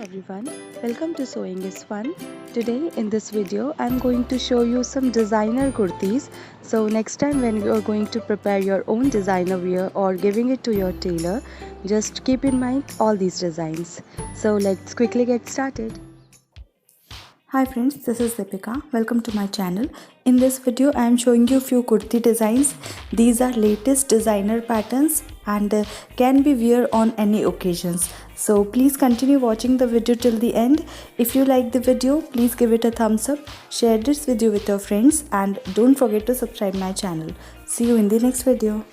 everyone, welcome to Sewing is Fun. Today in this video I'm going to show you some designer kurtis. So next time when you are going to prepare your own designer wear or giving it to your tailor, just keep in mind all these designs. So let's quickly get started. Hi friends, this is Deepika. Welcome to my channel. In this video I am showing you few kurti designs. These are latest designer patterns and can be wear on any occasions. So please continue watching the video till the end. If you like the video, please give it a thumbs up, share this video with your friends and don't forget to subscribe my channel. See you in the next video.